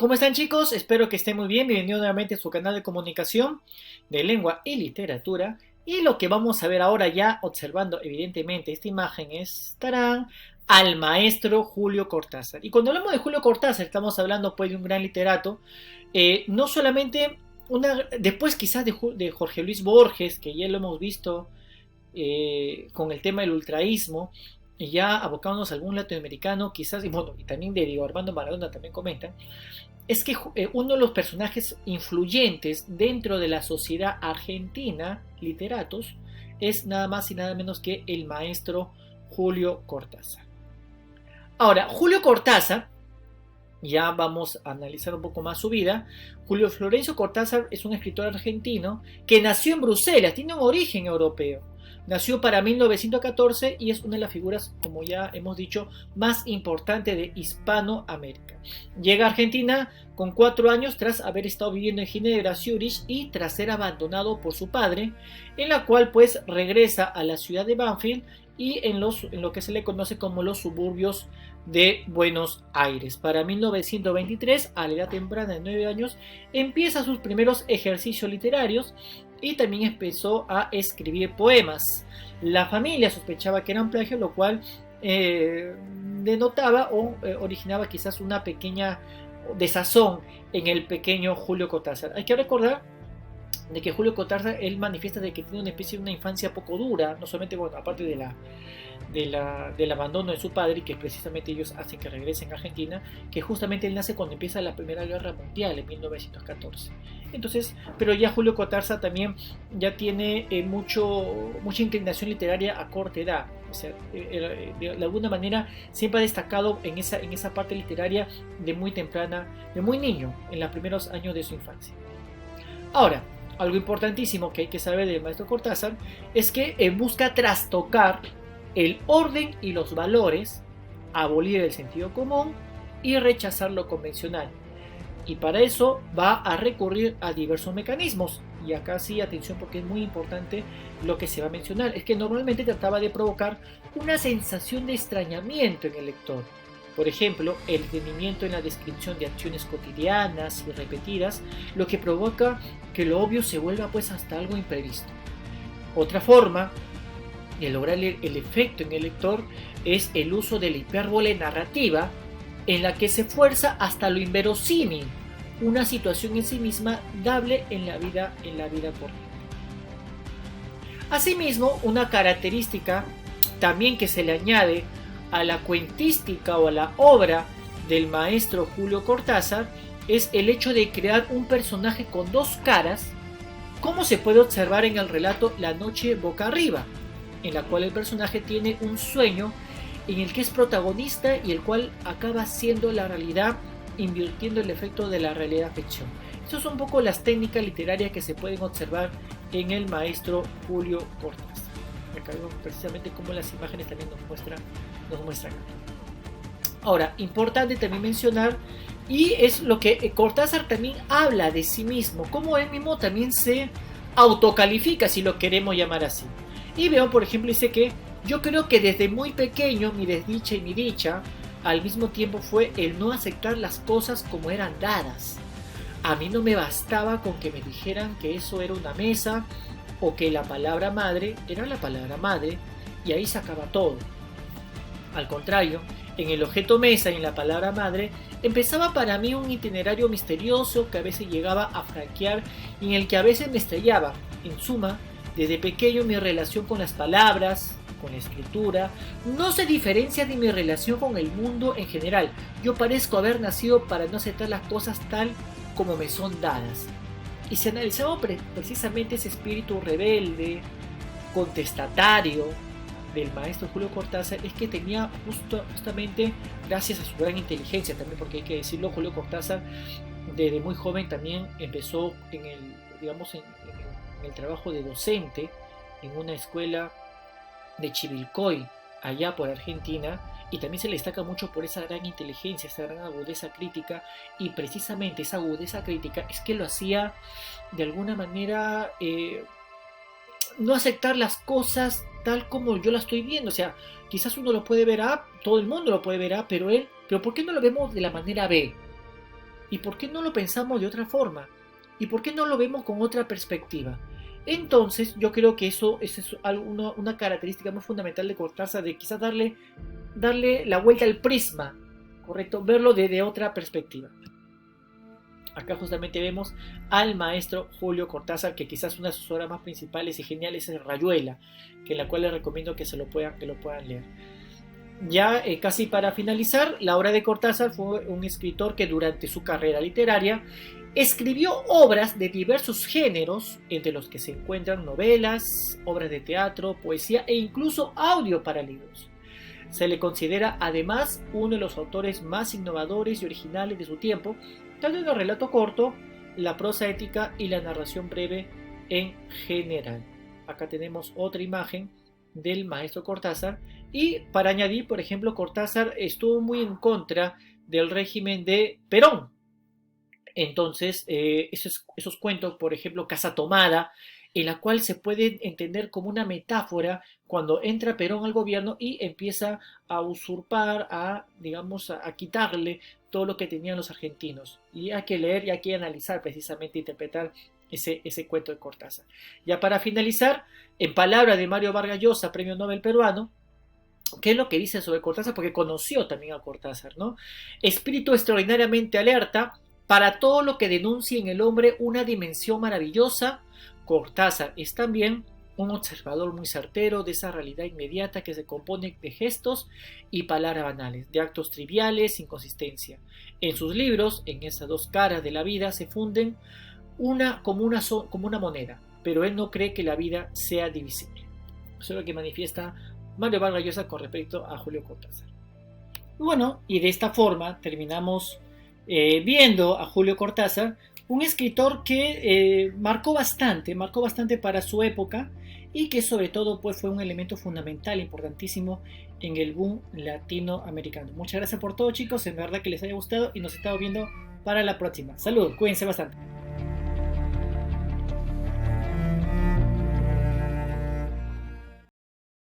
¿Cómo están, chicos? Espero que estén muy bien. Bienvenidos nuevamente a su canal de comunicación de lengua y literatura. Y lo que vamos a ver ahora, ya observando evidentemente esta imagen, es ¡tarán! Al maestro Julio Cortázar. Y cuando hablamos de Julio Cortázar estamos hablando pues de un gran literato. No solamente después quizás de Jorge Luis Borges, que ya lo hemos visto con el tema del ultraísmo, y ya abocándonos a algún latinoamericano quizás, y bueno, y también de Diego Armando Maradona también comentan, es que uno de los personajes influyentes dentro de la sociedad argentina, literatos, es nada más y nada menos que el maestro Julio Cortázar. Ahora, Julio Cortázar, ya vamos a analizar un poco más su vida. Julio Florencio Cortázar es un escritor argentino que nació en Bruselas, tiene un origen europeo. Nació para 1914 y es una de las figuras, como ya hemos dicho, más importantes de Hispanoamérica. Llega a Argentina con 4 años tras haber estado viviendo en Ginebra, Zurich, y tras ser abandonado por su padre, en la cual pues regresa a la ciudad de Banfield y en lo que se le conoce como los suburbios de Buenos Aires. Para 1923, a la edad temprana de 9 años, empieza sus primeros ejercicios literarios y también empezó a escribir poemas. La familia sospechaba que era un plagio, lo cual denotaba o originaba quizás una pequeña desazón en el pequeño Julio Cortázar. Hay que recordar de que Julio Cortázar, él manifiesta de que tiene una especie de una infancia poco dura, no solamente, bueno, aparte del abandono de su padre, que precisamente ellos hacen que regresen a Argentina, que justamente él nace cuando empieza la Primera Guerra Mundial en 1914. Entonces, pero ya Julio Cortázar también ya tiene mucha inclinación literaria a corta edad. O sea, de alguna manera siempre ha destacado en esa parte literaria de muy temprana, de muy niño, en los primeros años de su infancia. Ahora, algo importantísimo que hay que saber del maestro Cortázar es que busca trastocar el orden y los valores, abolir el sentido común y rechazar lo convencional. Y para eso va a recurrir a diversos mecanismos. Y acá sí, atención, porque es muy importante lo que se va a mencionar. Es que normalmente trataba de provocar una sensación de extrañamiento en el lector. Por ejemplo, el detenimiento en la descripción de acciones cotidianas y repetidas, lo que provoca que lo obvio se vuelva pues hasta algo imprevisto. Otra forma de lograr el efecto en el lector es el uso de la hipérbole narrativa, en la que se fuerza hasta lo inverosímil una situación en sí misma dable en la vida corriente. Asimismo, una característica también que se le añade a la cuentística o a la obra del maestro Julio Cortázar es el hecho de crear un personaje con dos caras, como se puede observar en el relato La noche boca arriba, en la cual el personaje tiene un sueño en el que es protagonista y el cual acaba siendo la realidad, invirtiendo el efecto de la realidad ficción. Estas son un poco las técnicas literarias que se pueden observar en el maestro Julio Cortázar. Acá vemos precisamente cómo las imágenes también nos muestran. Ahora, importante también mencionar, y es lo que Cortázar también habla de sí mismo, cómo él mismo también se autocalifica, si lo queremos llamar así. Y veo, por ejemplo, dice que yo creo que desde muy pequeño mi desdicha y mi dicha al mismo tiempo fue el no aceptar las cosas como eran dadas. A mí no me bastaba con que me dijeran que eso era una mesa o que la palabra madre era la palabra madre y ahí se acaba todo. Al contrario, en el objeto mesa y en la palabra madre empezaba para mí un itinerario misterioso que a veces llegaba a franquear y en el que a veces me estrellaba. En suma, desde pequeño mi relación con las palabras, con la escritura, no se diferencia de mi relación con el mundo en general. Yo parezco haber nacido para no aceptar las cosas tal como me son dadas. Y si analizamos precisamente ese espíritu rebelde, contestatario del maestro Julio Cortázar, es que tenía justamente, gracias a su gran inteligencia también, porque hay que decirlo, Julio Cortázar desde muy joven también empezó en el trabajo de docente en una escuela de Chivilcoy, allá por Argentina, y también se le destaca mucho por esa gran inteligencia, esa gran agudeza crítica, y precisamente esa agudeza crítica es que lo hacía de alguna manera no aceptar las cosas tal como yo las estoy viendo. O sea, quizás uno lo puede ver A, todo el mundo lo puede ver A, pero ¿por qué no lo vemos de la manera B? ¿Y por qué no lo pensamos de otra forma? ¿Y por qué no lo vemos con otra perspectiva? Entonces, yo creo que eso es una característica muy fundamental de Cortázar, de quizás darle la vuelta al prisma, ¿correcto? Verlo desde otra perspectiva. Acá justamente vemos al maestro Julio Cortázar, que quizás una de sus obras más principales y geniales es Rayuela, que en la cual les recomiendo que lo puedan leer. Ya casi para finalizar, la obra de Cortázar fue un escritor que durante su carrera literaria escribió obras de diversos géneros, entre los que se encuentran novelas, obras de teatro, poesía e incluso audio para libros. Se le considera además uno de los autores más innovadores y originales de su tiempo, tanto en el relato corto, la prosa ética y la narración breve en general. Acá tenemos otra imagen del maestro Cortázar, y para añadir, por ejemplo, Cortázar estuvo muy en contra del régimen de Perón. Entonces, esos cuentos, por ejemplo, Casa Tomada, en la cual se puede entender como una metáfora cuando entra Perón al gobierno y empieza a usurpar, digamos, a quitarle todo lo que tenían los argentinos. Y hay que leer y hay que analizar, precisamente, interpretar ese cuento de Cortázar. Ya para finalizar, en palabras de Mario Vargas Llosa, premio Nobel peruano, ¿qué es lo que dice sobre Cortázar? Porque conoció también a Cortázar, ¿no? Espíritu extraordinariamente alerta para todo lo que denuncie en el hombre una dimensión maravillosa. Cortázar es también un observador muy certero de esa realidad inmediata que se compone de gestos y palabras banales, de actos triviales sin consistencia. En sus libros, en esas dos caras de la vida, se funden como una moneda, pero él no cree que la vida sea divisible. Eso es lo que manifiesta Mario Vargas Llosa con respecto a Julio Cortázar. Bueno, y de esta forma terminamos viendo a Julio Cortázar, un escritor que marcó bastante para su época, y que sobre todo pues, fue un elemento fundamental, importantísimo en el boom latinoamericano. Muchas gracias por todo, chicos, en verdad que les haya gustado y nos estamos viendo para la próxima. Saludos, cuídense bastante.